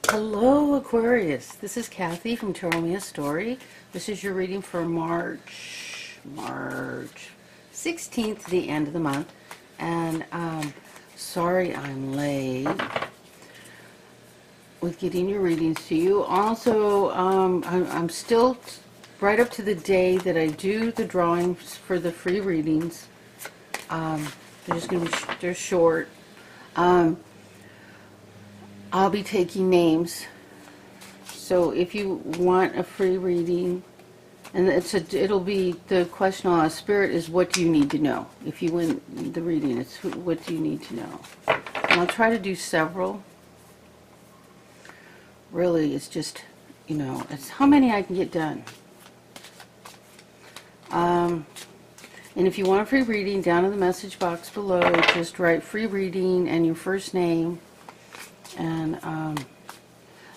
Hello Aquarius, this is Kathy from Tarot Me a Story. This is your reading for March 16th, the end of the month. And sorry I'm late with getting your readings to you. Also, I'm still right up to the day that I do the drawings for the free readings. They're just going to be they're short. I'll be taking names, so if you want a free reading, and it'll be, the question I'll ask Spirit is, what do you need to know? If you win the reading, it's what do you need to know? And I'll try to do several. Really, it's just, you know, it's how many I can get done. And if you want a free reading, down in the message box below, just write free reading and your first name. And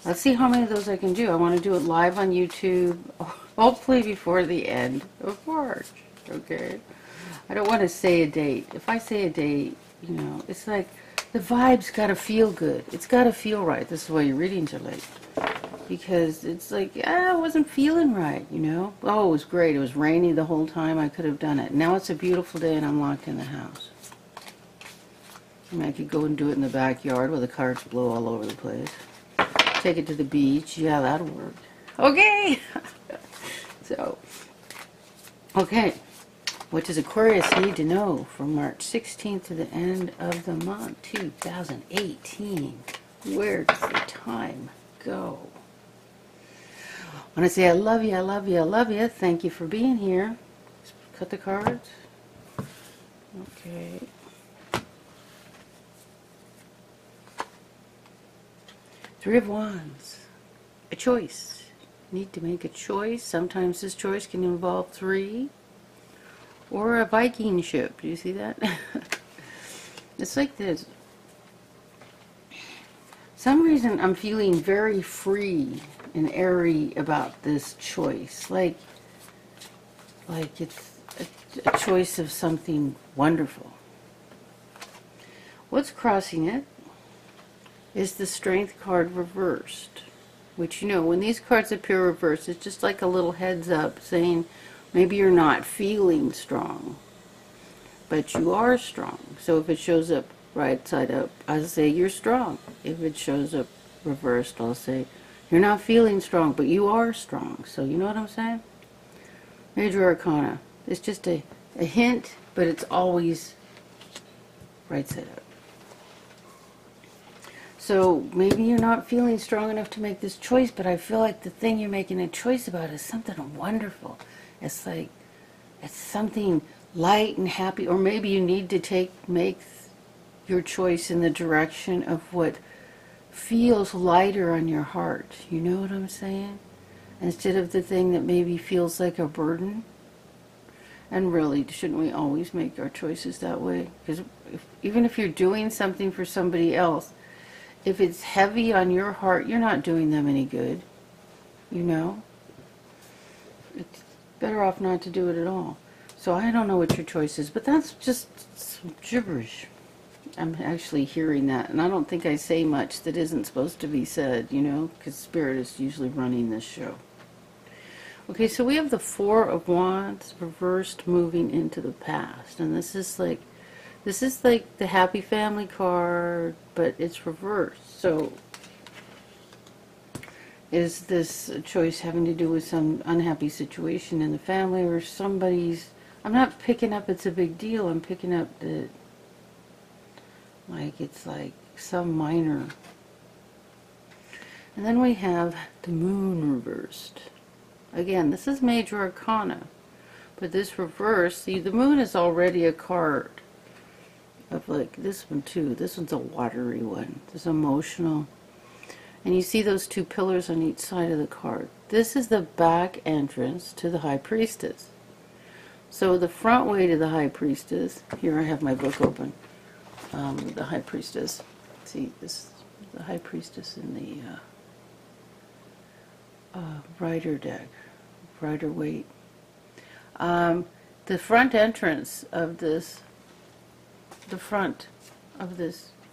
let's see how many of those I can do. I want to do it live on YouTube, hopefully before the end of March. Okay? I don't want to say a date. If I say a date, you know, it's like the vibe's got to feel good. It's got to feel right. This is why your readings are late. Because it's like, I wasn't feeling right, you know. Oh, it was great. It was rainy the whole time. I could have done it. Now it's a beautiful day and I'm locked in the house. I mean, I could go and do it in the backyard where the carts blow all over the place. Take it to the beach. Yeah, that'll work. Okay! So, okay. What does Aquarius need to know from March 16th to the end of the month, 2018? Where does the time go? When I say I love you, I love you, I love you, thank you for being here. Let's cut the cards. Okay. Three of Wands. A choice. You need to make a choice. Sometimes this choice can involve three. Or a Viking ship. Do you see that? It's like this. Some reason I'm feeling very free and airy about this choice. Like it's a choice of something wonderful. What's crossing it is the Strength card reversed, which, you know, when these cards appear reversed, it's just like a little heads up saying maybe you're not feeling strong, but you are strong. So if it shows up right side up, I'll say you're strong. If it shows up reversed, I'll say you're not feeling strong, but you are strong. So you know what I'm saying? Major Arcana. It's just a hint, but it's always right side up. So maybe you're not feeling strong enough to make this choice, but I feel like the thing you're making a choice about is something wonderful. It's like, it's something light and happy, or maybe you need to make your choice in the direction of what feels lighter on your heart. You know what I'm saying? Instead of the thing that maybe feels like a burden. And really, shouldn't we always make our choices that way? Because even if you're doing something for somebody else, if it's heavy on your heart, you're not doing them any good. You know? It's better off not to do it at all. So I don't know what your choice is, but that's just some gibberish. I'm actually hearing that, and I don't think I say much that isn't supposed to be said, you know, because Spirit is usually running this show. Okay, so we have the Four of Wands reversed, moving into the past, and this is like the happy family card, but it's reversed. So is this choice having to do with some unhappy situation in the family, or somebody's, I'm not picking up it's a big deal, I'm picking up that like it's like some minor. And then we have the Moon reversed. Again, this is Major Arcana, but this reverse, see, the Moon is already a card of like this one too. This one's a watery one. This emotional. And you see those two pillars on each side of the card. This is the back entrance to the High Priestess. So the front way to the High Priestess, here I have my book open, the High Priestess. See, this is the High Priestess in the Rider deck, Rider Waite. The front entrance of this, front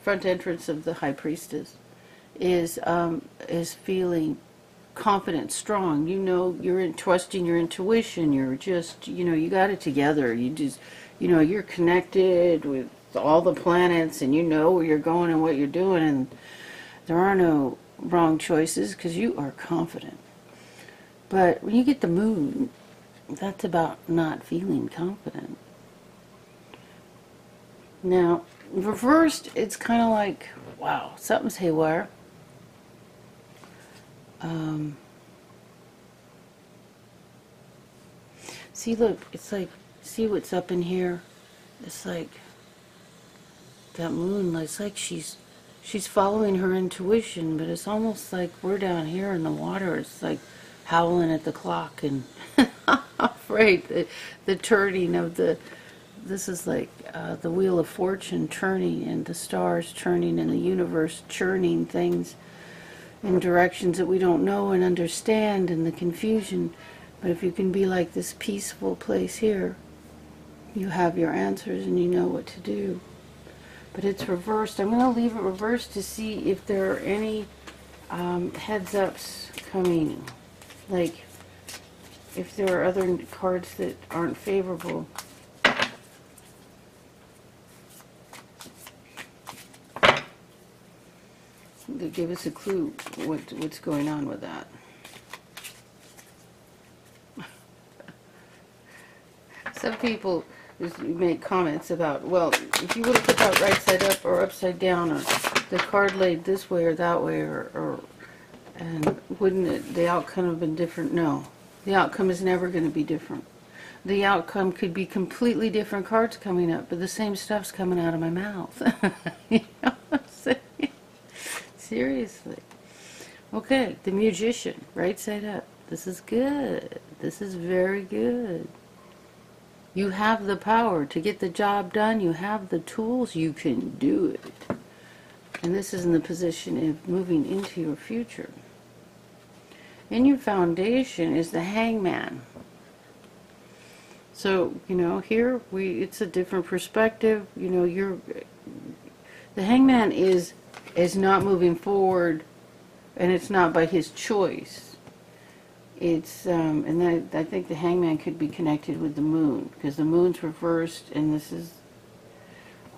entrance of the High Priestess is feeling confident, strong. You know, you're trusting your intuition. You're just, you know, you got it together. You just, you know, you're connected with all the planets, and you know where you're going and what you're doing, and there are no wrong choices because you are confident. But when you get the moon, that's about not feeling confident. Now, reversed, it's kind of like, wow, something's haywire. See, look, it's like, see what's up in here? It's like that moon, it's like she's following her intuition, but it's almost like we're down here in the water. It's like howling at the clock, and I'm afraid the turning of this is like the wheel of fortune turning, and the stars turning, and the universe churning things in directions that we don't know and understand, and the confusion. But if you can be like this peaceful place here, you have your answers and you know what to do. But it's reversed. I'm going to leave it reversed to see if there are any heads-ups coming. Like, if there are other cards that aren't favorable. That give us a clue what's going on with that. Some people make comments about, well, if you would have put that right side up or upside down, or the card laid this way or that way, and wouldn't it, the outcome have been different? No, the outcome is never going to be different. The outcome could be completely different cards coming up, but the same stuff's coming out of my mouth. You know what I'm saying? Seriously. Okay, the Magician, right side up. This is good. This is very good. You have the power to get the job done. You have the tools. You can do it. And this is in the position of moving into your future. In your foundation is the Hangman. So, you know, here it's a different perspective. You know, the Hangman is not moving forward, and it's not by his choice. It's and I think the Hangman could be connected with the moon, because the moon's reversed, and this is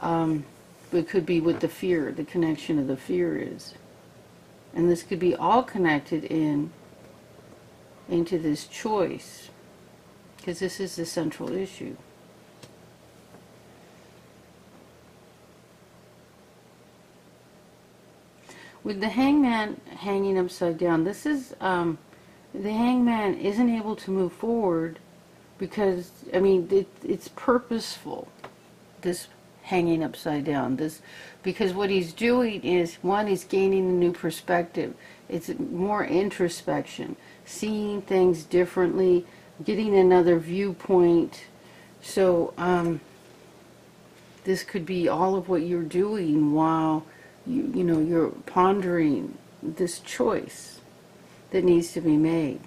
it could be with the fear, the connection of the fear is, and this could be all connected into this choice, because this is the central issue. With the Hangman hanging upside down, this is the Hangman isn't able to move forward because, I mean, it's purposeful, this hanging upside down. Because what he's doing is, one, he's gaining a new perspective. It's more introspection, seeing things differently, getting another viewpoint. So this could be all of what you're doing while you know, you're pondering this choice that needs to be made.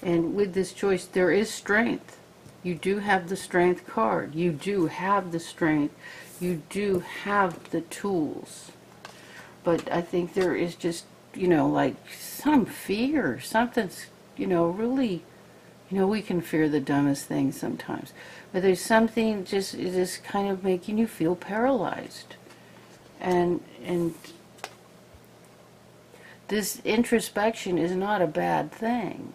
And with this choice, there is strength. You do have the strength card. You do have the strength. You do have the tools. But I think there is just, you know, like some fear. Something's, you know, really, you know, we can fear the dumbest things sometimes. But there's something just kind of making you feel paralyzed. And this introspection is not a bad thing.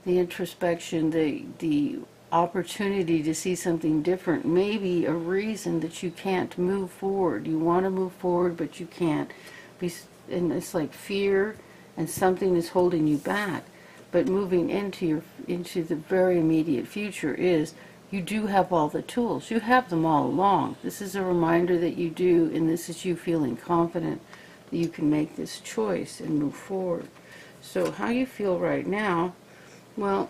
The introspection, the opportunity to see something different may be a reason that you can't move forward. You want to move forward, but you can't. And it's like fear, and something is holding you back. But moving into the very immediate future is, you do have all the tools. You have them all along. This is a reminder that you do, and this is you feeling confident that you can make this choice and move forward. So how you feel right now, well,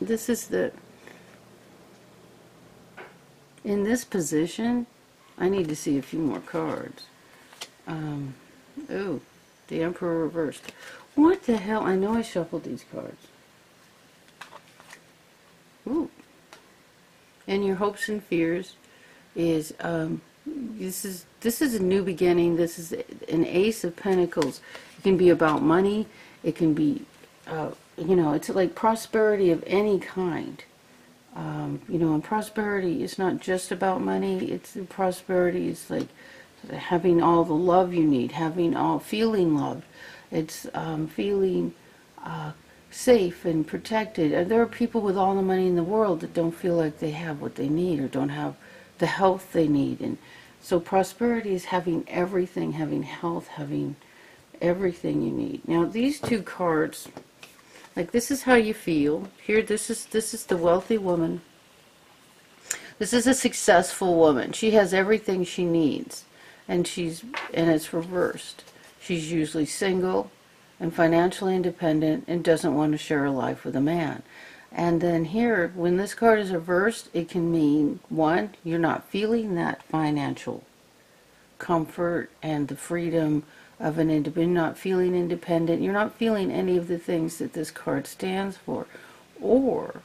this is in this position, I need to see a few more cards. Oh, The Emperor reversed. What the hell? I know I shuffled these cards. Ooh. And your hopes and fears is this is a new beginning. This is an Ace of Pentacles. It can be about money. It can be, you know, it's like prosperity of any kind. You know, and prosperity is not just about money. It's prosperity. It's like having all the love you need, feeling loved. It's feeling safe and protected. And there are people with all the money in the world that don't feel like they have what they need or don't have the health they need. And so prosperity is having everything, having health, having everything you need. Now these two cards, like this is how you feel. Here, this is the wealthy woman. This is a successful woman. She has everything she needs, and it's reversed. She's usually single and financially independent and doesn't want to share her life with a man. And then here, when this card is reversed, it can mean, one, you're not feeling that financial comfort and the freedom of an independent, not feeling independent. You're not feeling any of the things that this card stands for. Or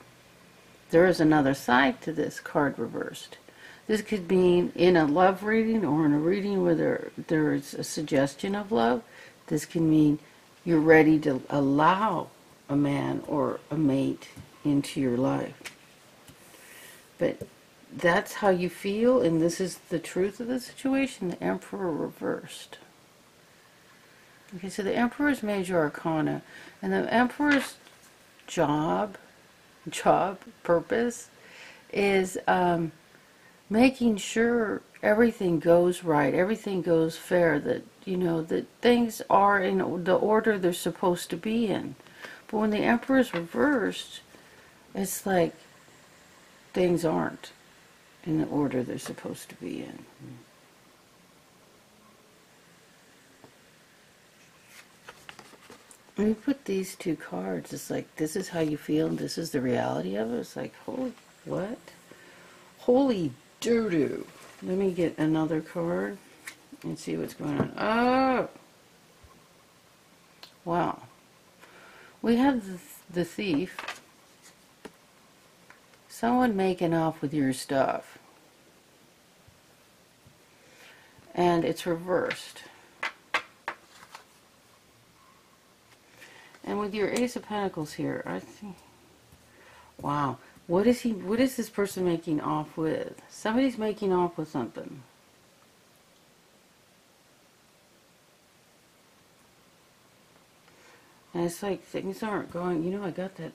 there is another side to this card reversed. This could mean in a love reading or in a reading where there is a suggestion of love. This can mean you're ready to allow a man or a mate into your life. But that's how you feel, and this is the truth of the situation. The Emperor reversed. Okay, so the Emperor's major arcana, and the Emperor's job, purpose, is making sure everything goes right, everything goes fair, that, you know, that things are in the order they're supposed to be in. But when the Emperor's reversed, it's like things aren't in the order they're supposed to be in. When you put these two cards, it's like, this is how you feel, and this is the reality of it. It's like, holy, what? Holy doo-doo. Let me get another card and see what's going on. Oh! Wow. We have the thief. Someone making off with your stuff. And it's reversed. And with your Ace of Pentacles here, I think, wow. What is this person making off with? Somebody's making off with something. And it's like things aren't going, you know, I got that.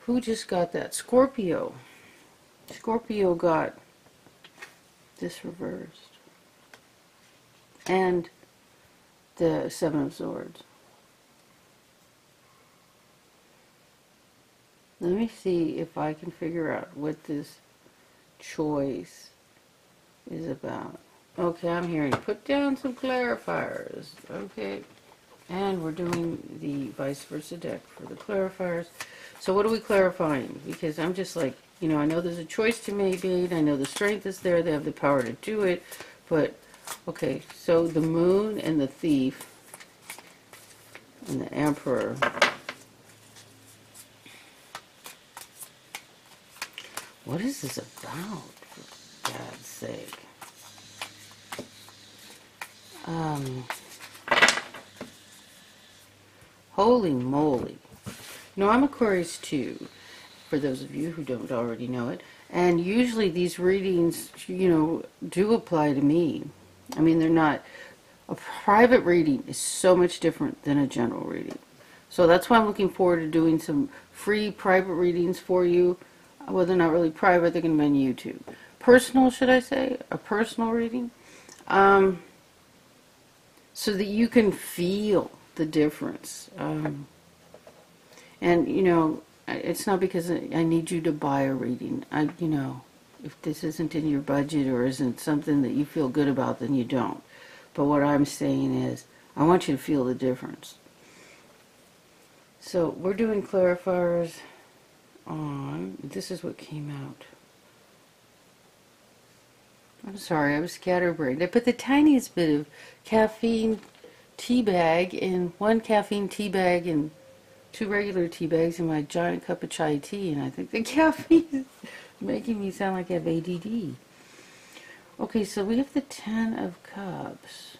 Who just got that? Scorpio. Scorpio got this reversed. And the Seven of Swords. Let me see if I can figure out what this choice is about. Okay, I'm hearing put down some clarifiers. Okay. And we're doing the vice versa deck for the clarifiers. So what are we clarifying? Because I'm just like, you know, I know there's a choice to be made. I know the strength is there. They have the power to do it. But, okay, so the Moon and the Thief and the Emperor. What is this about, for God's sake? Holy moly. No, I'm Aquarius too, for those of you who don't already know it. And usually these readings, you know, do apply to me. I mean, they're not... A private reading is so much different than a general reading. So that's why I'm looking forward to doing some free private readings for you. Well, they're not really private, they're going to be on YouTube. Personal, should I say? A personal reading. So that you can feel the difference. And, you know, it's not because I need you to buy a reading. You know, if this isn't in your budget or isn't something that you feel good about, then you don't. But what I'm saying is, I want you to feel the difference. So, we're doing clarifiers on, this is what came out. I'm sorry, I was scatterbrained. I put the tiniest bit of caffeine tea bag, and one caffeine tea bag and two regular tea bags in my giant cup of chai tea, and I think the caffeine is making me sound like I have ADD. Okay, so we have the Ten of Cups.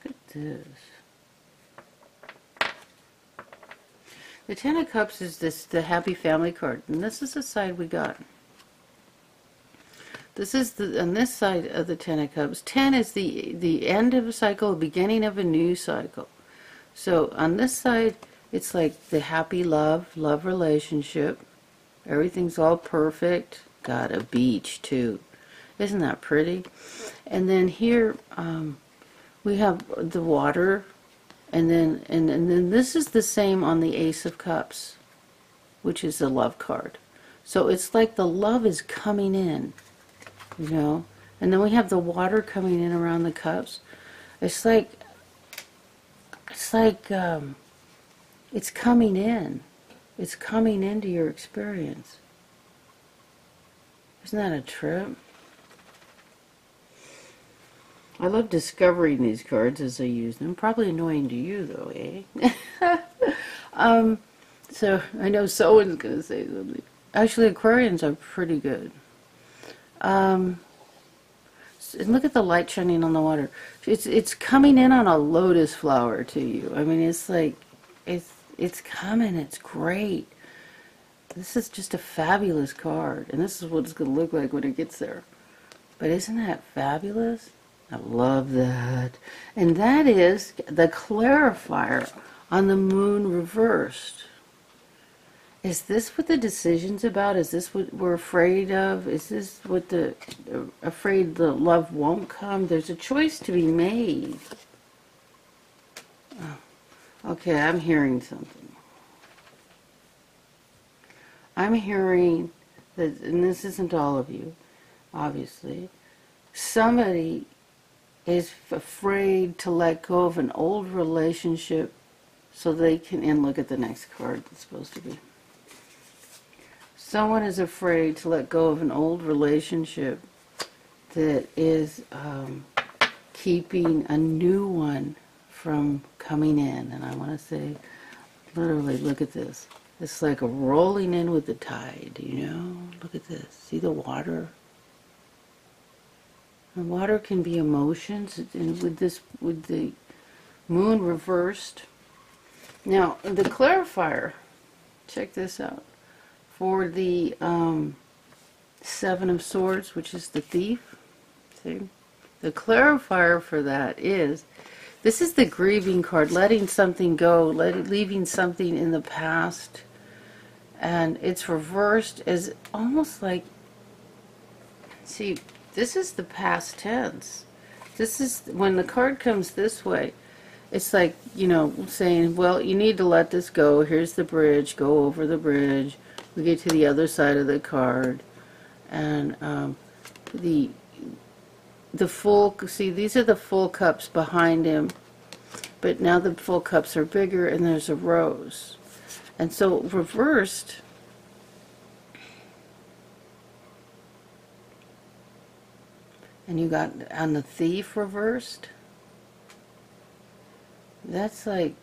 Look at this. The Ten of Cups is the happy family card, and this is the side we got. This is on this side of the Ten of Cups. 10 is the end of a cycle, beginning of a new cycle. So on this side, it's like the happy love relationship. Everything's all perfect. Got a beach too. Isn't that pretty? And then here we have the water. And then this is the same on the Ace of Cups, which is the love card. So it's like the love is coming in, you know. And then we have the water coming in around the cups. It's like it's coming in. It's coming into your experience. Isn't that a trip? I love discovering these cards as I use them. Probably annoying to you, though, eh? So, I know someone's going to say something. Actually, Aquarians are pretty good. And look at the light shining on the water. It's coming in on a lotus flower to you. I mean, it's like, it's coming. It's great. This is just a fabulous card. And this is what it's going to look like when it gets there. But isn't that fabulous? I love that. And that is the clarifier on the moon reversed. Is this what the decision's about? Is this what we're afraid of? Is this what afraid the love won't come? There's a choice to be made. Oh, okay, I'm hearing something. I'm hearing that, and this isn't all of you, obviously, somebody is afraid to let go of an old relationship so they can, and look at the next card that's supposed to be. Someone is afraid to let go of an old relationship that is keeping a new one from coming in. And I want to say, literally, look at this. It's like a rolling in with the tide, you know? Look at this. See the water? And water can be emotions, and with the moon reversed. Now, the clarifier, check this out, for the Seven of Swords, which is the thief, see? The clarifier for that is, this is the grieving card, letting something go, leaving something in the past, and it's reversed as almost like, see, this is the past tense. This is, when the card comes this way, it's like, you know, saying, well, you need to let this go. Here's the bridge. Go over the bridge. We get to the other side of the card. And the full, see, these are the full cups behind him. But now the full cups are bigger and there's a rose. And so reversed, and you got on the thief reversed. That's like,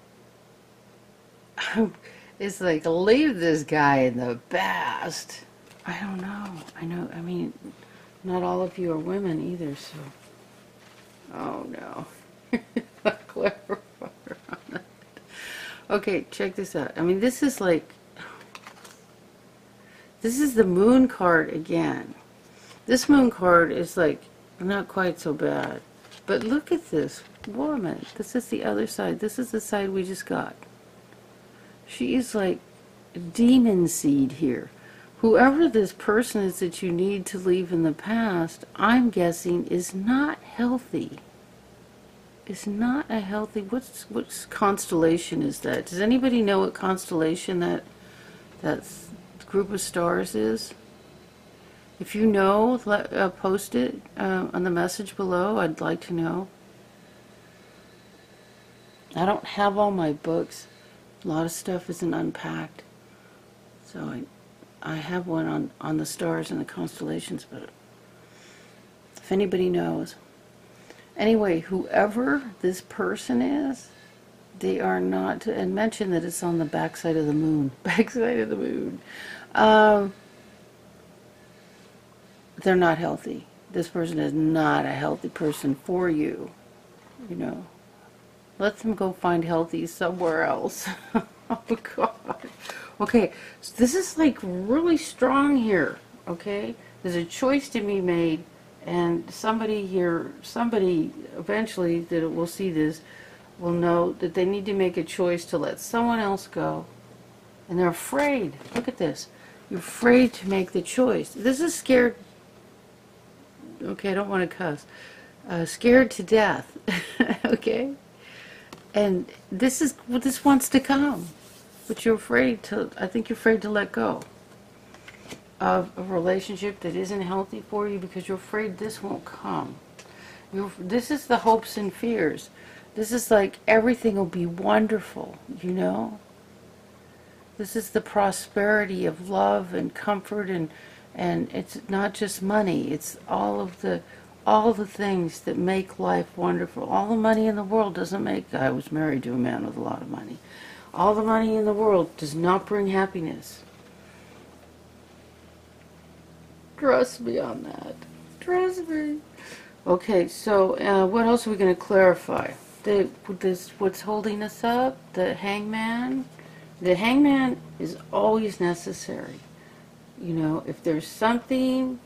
it's like, leave this guy in the past. I don't know. I mean, not all of you are women either, so. Oh no. Clarifier on that. Okay, check this out. I mean, this is like, this is the moon card again. This moon card is like, not quite so bad. But look at this woman. This is the other side. This is the side we just got. She is like demon seed here. Whoever this person is that you need to leave in the past, I'm guessing, is not healthy. Is not a healthy, what's constellation is that? Does anybody know what constellation that group of stars is? If you know, post it on the message below. I'd like to know. I don't have all my books. A lot of stuff isn't unpacked. So I have one on the stars and the constellations, but if anybody knows. Anyway, whoever this person is, they are not, and mention that it's on the backside of the moon. Backside of the moon. They're not healthy. This person is not a healthy person for you. You know. Let them go find healthy somewhere else. Oh, God. Okay, so this is like really strong here, okay? There's a choice to be made, and somebody here, somebody eventually that will see this, will know that they need to make a choice to let someone else go. And they're afraid. Look at this. You're afraid to make the choice. This is scared. Okay, I don't want to cuss. Scared to death. Okay? And this is what this wants to come. But you're afraid to, I think you're afraid to let go of a relationship that isn't healthy for you because you're afraid this won't come. This is the hopes and fears. This is like everything will be wonderful, you know? This is the prosperity of love and comfort, and it's not just money. It's all the things that make life wonderful. All the money in the world doesn't make. I was married to a man with a lot of money. All the money in the world does not bring happiness. Trust me on that. Trust me. Okay, so what else are we going to clarify? What's holding us up? The hangman. The hangman is always necessary. You know, if there's something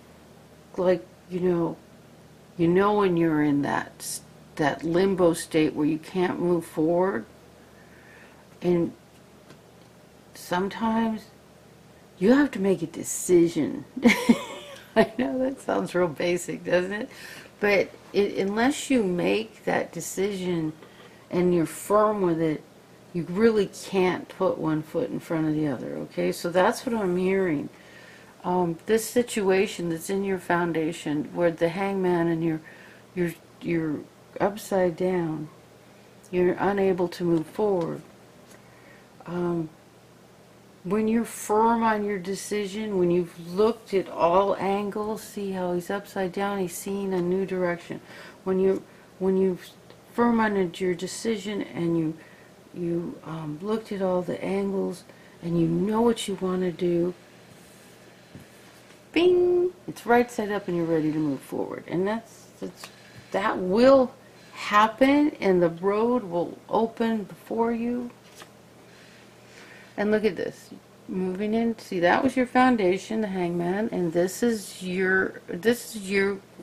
like, you know when you're in that limbo state where you can't move forward, and sometimes you have to make a decision. I know that sounds real basic, doesn't it? But unless you make that decision and you're firm with it, you really can't put one foot in front of the other, okay? So that's what I'm hearing. This situation that's in your foundation, where the hangman and you're upside down, you're unable to move forward. When you're firm on your decision, when you've looked at all angles, see how he's upside down, he's seeing a new direction. When you're firm on your decision and you looked at all the angles and you know what you want to do, bing, it's right side up and you're ready to move forward. And that will happen, and the road will open before you. And look at this. Moving in, see, that was your foundation, the hangman, and this is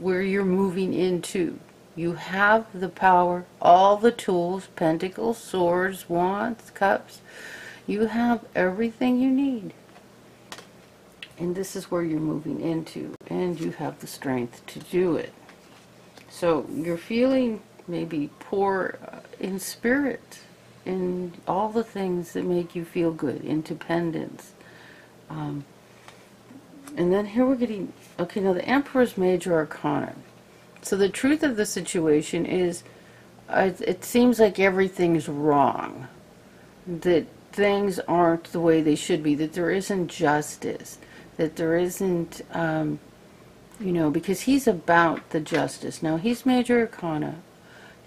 where you're moving into. You have the power, all the tools, pentacles, swords, wands, cups. You have everything you need. And this is where you're moving into, and you have the strength to do it. So you're feeling maybe poor in spirit, in all the things that make you feel good, independence. And then here we're getting, okay, now the Emperor's Major Arcana. So the truth of the situation is, it seems like everything's wrong, that things aren't the way they should be, that there isn't justice, that there isn't, because he's about the justice. Now, he's Major Arcana.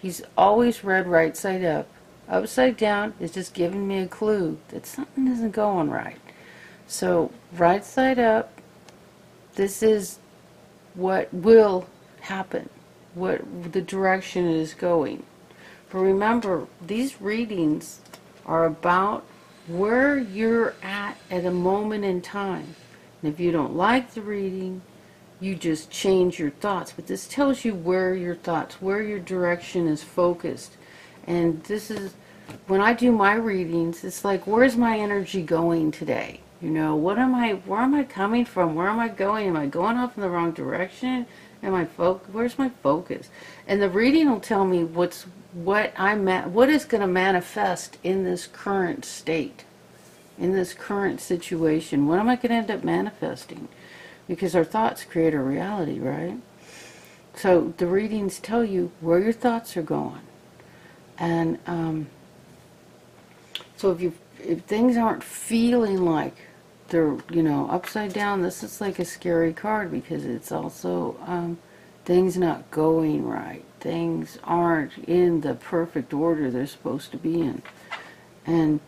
He's always read right side up. Upside down is just giving me a clue that something isn't going right. So, right side up, this is what will happen, what the direction it is going. But remember, these readings are about where you're at a moment in time. And if you don't like the reading, you just change your thoughts. But this tells you where your thoughts, where your direction is focused. And this is, when I do my readings, it's like, where's my energy going today? Where am I coming from? Where am I going? Am I going off in the wrong direction? Where's my focus? And the reading will tell me what is going to manifest in this current state, in this current situation. What am I going to end up manifesting? Because our thoughts create our reality, right? So the readings tell you where your thoughts are going. And so if things aren't feeling like they're, you know, upside down. This is like a scary card because it's also things not going right. Things aren't in the perfect order they're supposed to be in. And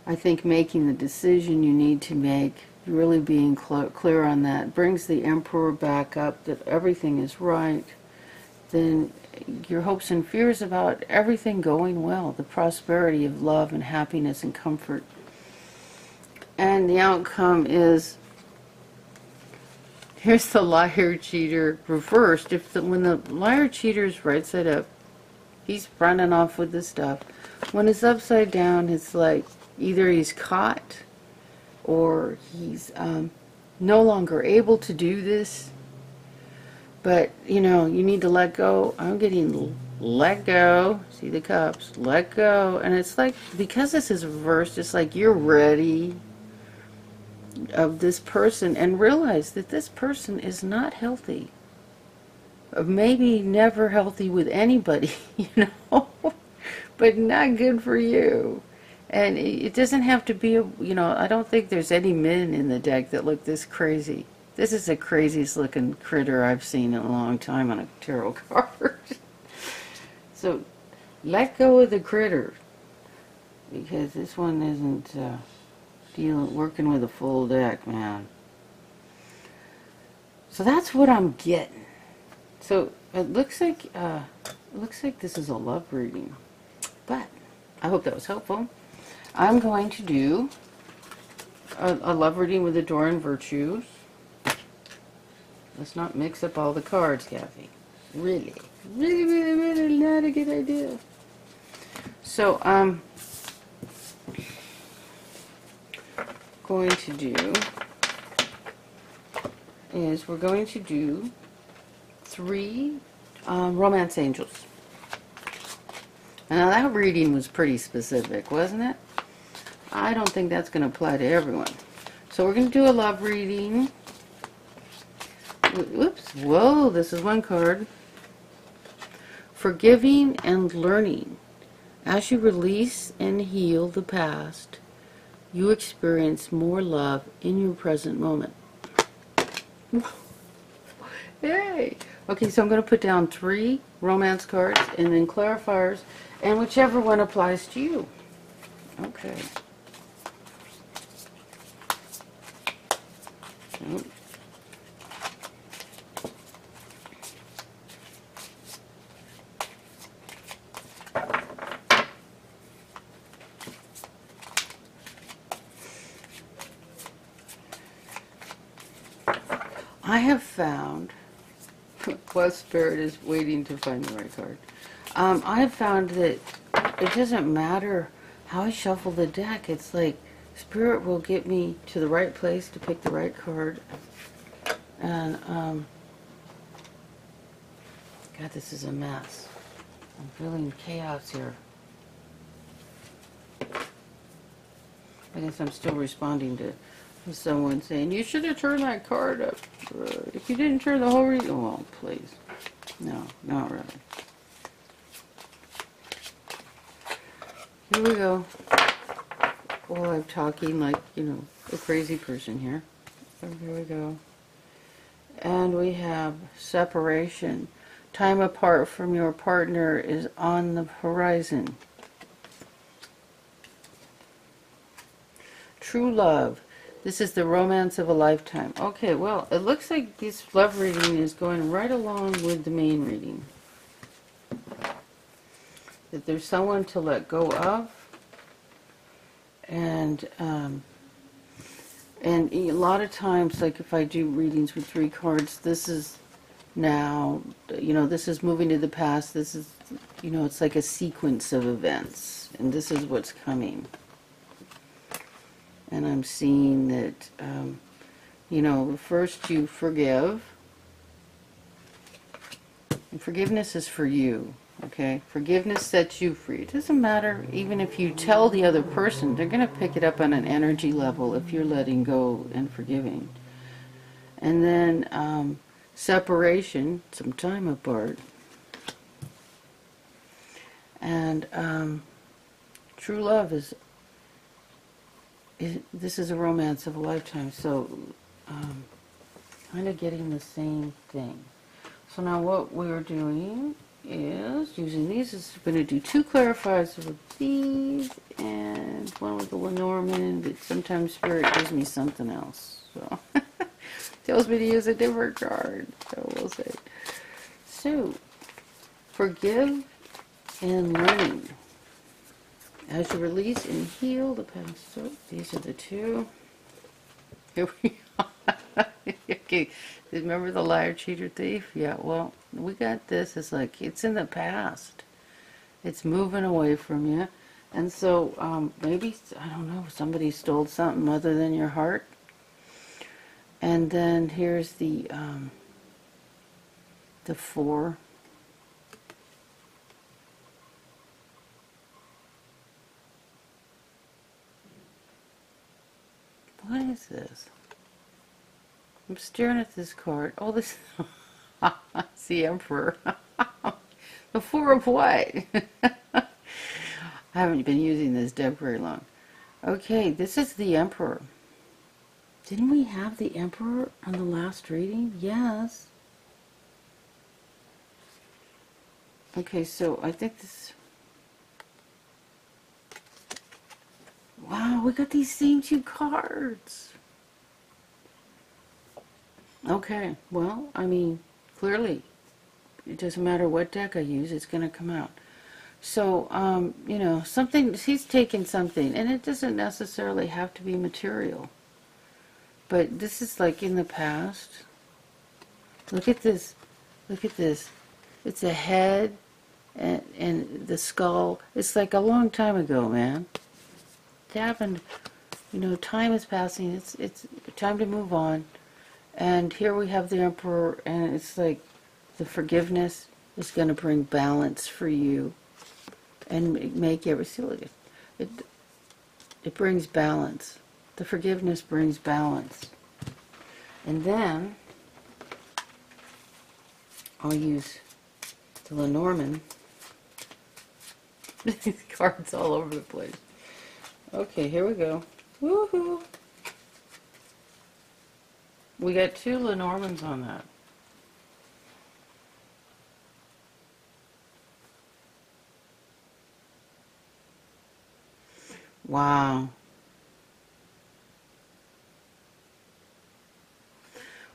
I think making the decision you need to make, really being clear on that, brings the Emperor back up, that everything is right. Then your hopes and fears about everything going well, the prosperity of love and happiness and comfort. And the outcome is, here's the liar cheater reversed. When the liar cheater is right side up, he's running off with the stuff. When it's upside down, it's like either he's caught or he's no longer able to do this. But, you know, you need to let go. I'm getting let go. See the cups. Let go. And it's like, because this is reversed, it's like you're ready of this person and realize that this person is not healthy. Maybe never healthy with anybody, you know, but not good for you. And it doesn't have to be, you know, I don't think there's any men in the deck that look this crazy. This is the craziest looking critter I've seen in a long time on a tarot card. So let go of the critter, because this one isn't working with a full deck, man. So that's what I'm getting. So it looks like this is a love reading, but I hope that was helpful. I'm going to do a love reading with Adoring Virtues. Let's not mix up all the cards, Kathy. Really not a good idea. So going to do is we're going to do 3 romance angels. Now that reading was pretty specific, wasn't it? I don't think that's going to apply to everyone. So we're going to do a love reading. Whoops. Whoa, this is one card. Forgiving and learning. As you release and heal the past, you experience more love in your present moment. Yay! Okay, so I'm going to put down 3 romance cards and then clarifiers, and whichever one applies to you. Okay. Oh. I have found, well, Spirit is waiting to find the right card. I have found that it doesn't matter how I shuffle the deck. It's like Spirit will get me to the right place to pick the right card. And, God, this is a mess. I'm feeling chaos here. I guess I'm still responding to someone saying, you should have turned that card up. If you didn't turn the whole reading, oh, well, please. No, not really. Here we go. Well, I'm talking like, you know, a crazy person here. So here we go. And we have separation. Time apart from your partner is on the horizon. True love. This is the romance of a lifetime. Okay, well, it looks like this love reading is going right along with the main reading. That there's someone to let go of. And a lot of times, like if I do readings with 3 cards, this is now, you know, this is moving to the past. This is, you know, it's like a sequence of events. And this is what's coming. And I'm seeing that, you know, first you forgive. And forgiveness is for you, okay? Forgiveness sets you free. It doesn't matter, even if you tell the other person, they're going to pick it up on an energy level if you're letting go and forgiving. And then separation, some time apart. And true love this is a romance of a lifetime, so kind of getting the same thing. So now what we're doing is using these. I'm going to do 2 clarifiers with these and one with the Lenormand, but sometimes Spirit gives me something else. So tells me to use a different card. So we'll see. So, forgive and learning. As you release and heal the past. So these are the 2. Here we are. Okay, remember the liar, cheater, thief? Yeah, well, we got this. It's like, it's in the past. It's moving away from you. And so, maybe, I don't know, somebody stole something other than your heart. And then here's the 4. What is this? I'm staring at this card. Oh, this it's the Emperor. The 4 of what? I haven't been using this deck very long. Okay, this is the Emperor. Didn't we have the Emperor on the last reading? Yes. Okay, so I think this... Wow, we got these same 2 cards. Okay, well, I mean, clearly, it doesn't matter what deck I use, it's going to come out. So, you know, something, he's taking something, and it doesn't necessarily have to be material. But this is like in the past. Look at this. Look at this. It's a head and the skull. It's like a long time ago, man. It happened, you know, time is passing. It's time to move on. And here we have the Emperor, and it's like the forgiveness is going to bring balance for you and make everything. It brings balance. The forgiveness brings balance. And then I'll use the Lenormand. These cards all over the place. Okay, here we go. Woohoo! We got 2 Lenormands on that. Wow.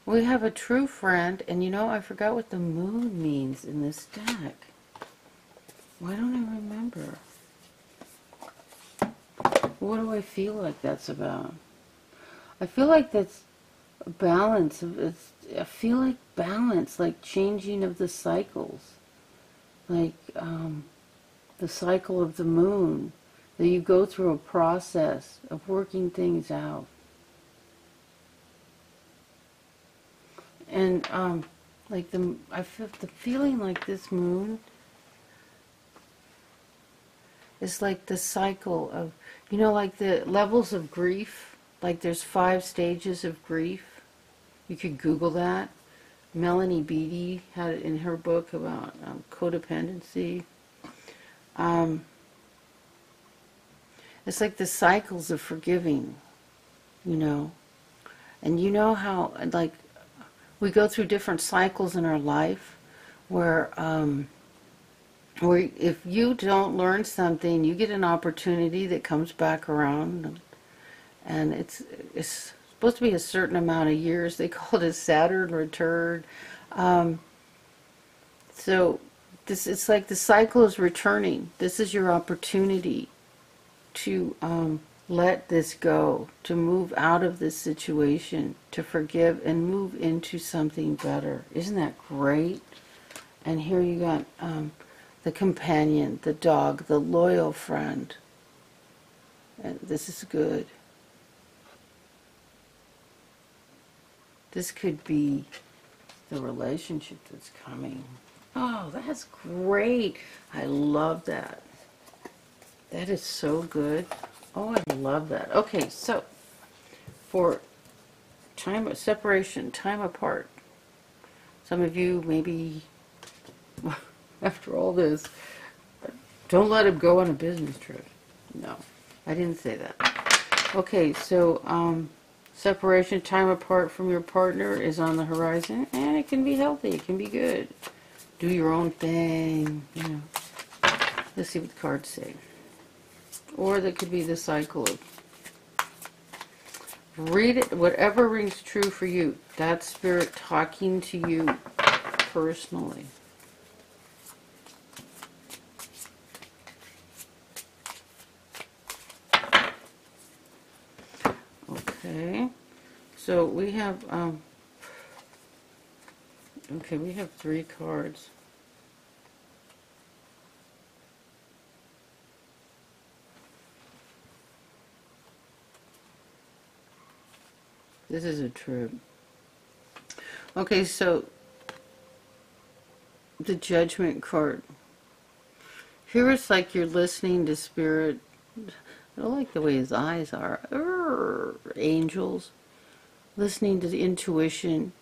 We have a true friend, and you know, I forgot what the moon means in this deck. Why don't I remember? What do I feel like that's about? I feel like that's balance. I feel like balance, like changing of the cycles. Like the cycle of the moon. That you go through a process of working things out. And like I feel the feeling like this moon is like the cycle of, you know, like the levels of grief. Like there's 5 stages of grief. You could Google that. Melanie Beattie had it in her book about codependency. It's like the cycles of forgiving, you know. And you know how, like, we go through different cycles in our life where if you don't learn something, you get an opportunity that comes back around. And it's supposed to be a certain amount of years. They call it a Saturn return. So it's like the cycle is returning. This is your opportunity to let this go, to move out of this situation, to forgive and move into something better. Isn't that great? And here you got the companion, the dog, the loyal friend. And this is good. This could be the relationship that's coming. Oh, that's great. I love that. That is so good. Oh, I love that. Okay, so for time separation, time apart. Some of you maybe, after all this, don't let him go on a business trip. No, I didn't say that. Okay, so separation, time apart from your partner is on the horizon, and it can be healthy. It can be good. Do your own thing, you know. Let's see what the cards say. Or that could be the cycle of read it, whatever rings true for you. That's spirit talking to you personally. Okay, so we have okay, we have 3 cards. This is a trip. Okay, so the Judgment card. Here it's like you're listening to spirit. I don't like the way his eyes are. Angels. Listening to the intuition.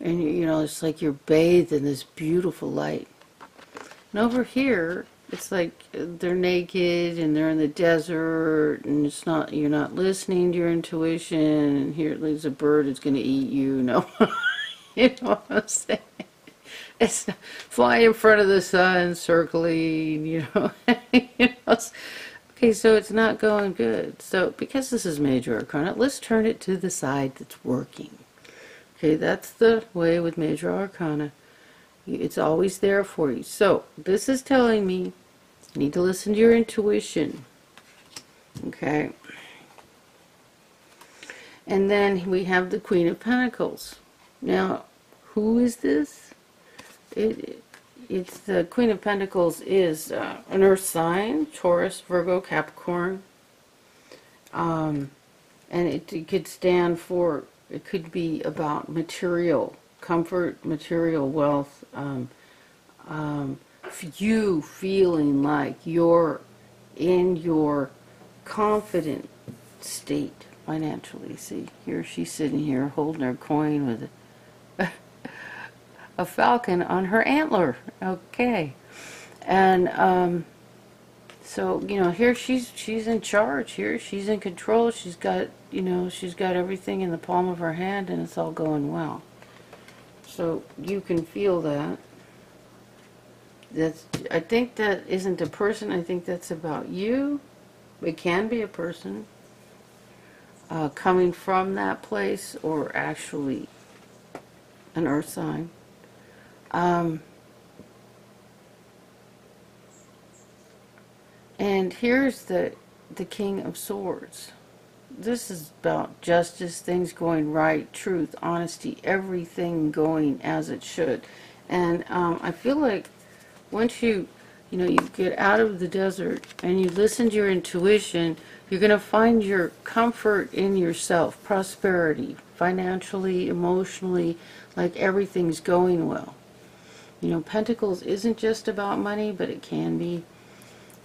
And, you know, it's like you're bathed in this beautiful light. And over here, it's like they're naked and they're in the desert, and it's not, you're not listening to your intuition, and here there's a bird that's going to eat you. No. You know what I'm saying? It's flying in front of the sun, circling, you know. You know, okay, so it's not going good. So because this is major arcana, let's turn it to the side that's working. Okay, that's the way with major arcana. It's always there for you. So this is telling me you need to listen to your intuition. Okay. And then we have the Queen of Pentacles. Now, who is this? It's the Queen of Pentacles is an earth sign, Taurus, Virgo, Capricorn. And it could stand for, it could be about material comfort, material wealth, you feeling like you're in your confident state financially. See, here she's sitting here holding her coin with a falcon on her antler. Okay. And so, you know, here she's in charge. Here she's in control. She's got, you know, she's got everything in the palm of her hand, and it's all going well. So you can feel that. I think that isn't a person. I think that's about you. It can be a person coming from that place, or actually an earth sign. And here's the King of Swords. This is about justice, things going right, truth, honesty, everything going as it should. And I feel like once you get out of the desert and you listen to your intuition, you're going to find your comfort in yourself, prosperity, financially, emotionally, like everything's going well. You know, Pentacles isn't just about money, but it can be.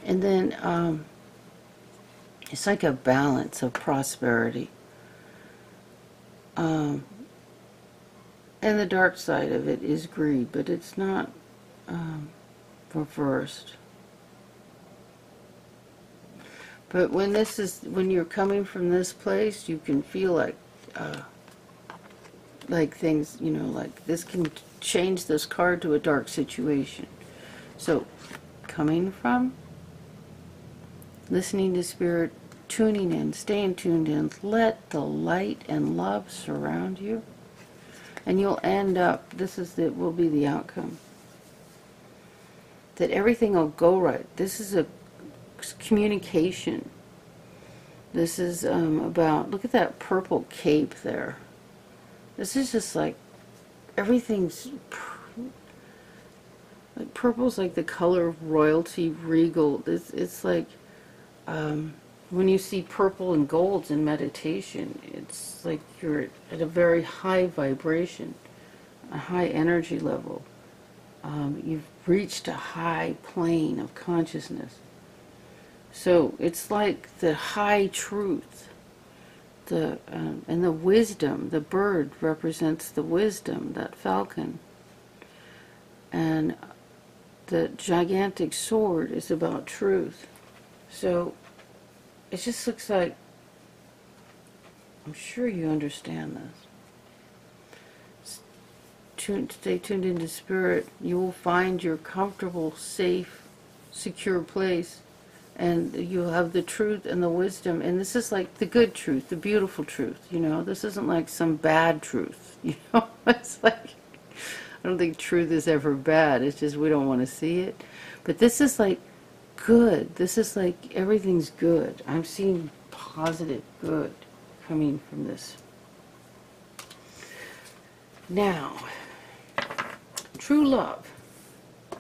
And then it's like a balance of prosperity. And the dark side of it is greed, but it's not reversed. But when you're coming from this place, you can feel like things, you know, like this can change this card to a dark situation. So, coming from, listening to spirit, tuning in, staying tuned in, let the light and love surround you, and you'll end up, will be the outcome. That everything will go right. This is a communication. This is about, look at that purple cape there. This is just like, everything's, like purple's like the color of royalty, regal. It's like, when you see purple and golds in meditation, it's like you're at a very high vibration, a high energy level. You've reached a high plane of consciousness. So it's like the high truth, and the wisdom. The bird represents the wisdom, that falcon. And the gigantic sword is about truth. So it just looks like I'm sure you understand this. Stay tuned into spirit. You will find your comfortable, safe, secure place. And you'll have the truth and the wisdom. And this is like the good truth, the beautiful truth, you know. This isn't like some bad truth, you know. It's like, I don't think truth is ever bad. It's just we don't want to see it. But this is like good. This is like everything's good. I'm seeing positive good coming from this. Now, true love.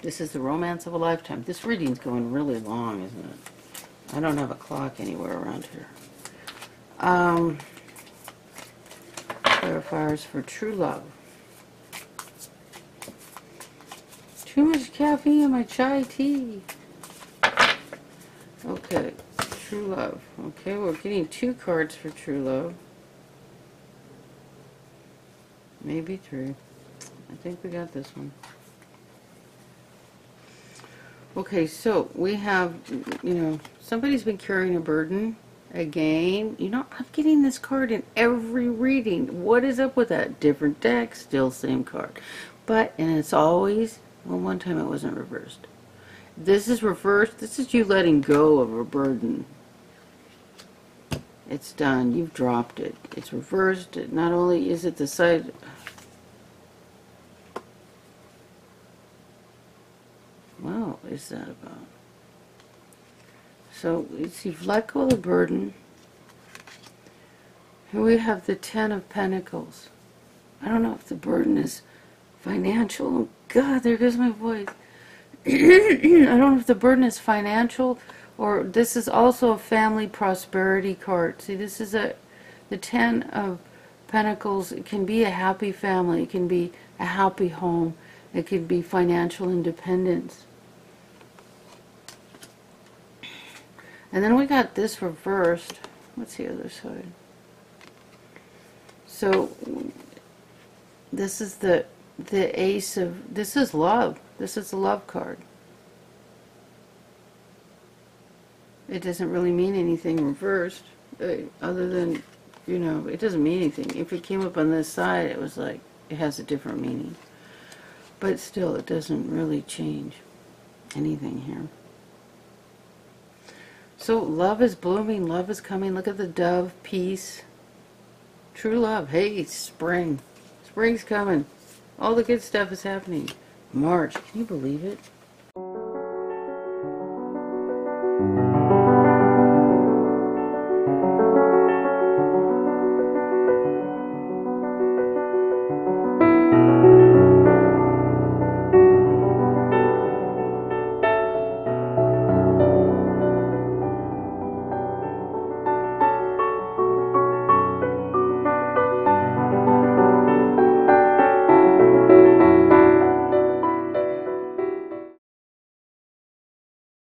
This is the romance of a lifetime. This reading's going really long, isn't it? I don't have a clock anywhere around here. Clarifiers for true love. Too much caffeine in my chai tea. Okay, true love. Okay, we're getting 2 cards for true love. Maybe 3. I think we got this one. Okay, so we have, you know, somebody's been carrying a burden again. You know, I'm getting this card in every reading. What is up with that? Different deck, still same card. But, and it's always, well, one time it wasn't reversed. This is reversed. This is you letting go of a burden. It's done. You've dropped it. It's reversed. Not only is it the side... Well, what is that about? So, it's you've let go of the burden. Here we have the 10 of Pentacles. I don't know if the burden is financial. Oh, God, there goes my voice. I don't know if the burden is financial, or this is also a family prosperity card. See, this is the 10 of Pentacles. It can be a happy family. It can be a happy home. It could be financial independence. And then we got this reversed. What's the other side? So this is the ace of, this is love. This is the love card. It doesn't really mean anything reversed, other than, you know, it doesn't mean anything. If it came up on this side, it was like, it has a different meaning. But still, it doesn't really change anything here. So love is blooming, love is coming. Look at the dove, peace, true love. Hey, spring. Spring's coming. All the good stuff is happening. March, can you believe it?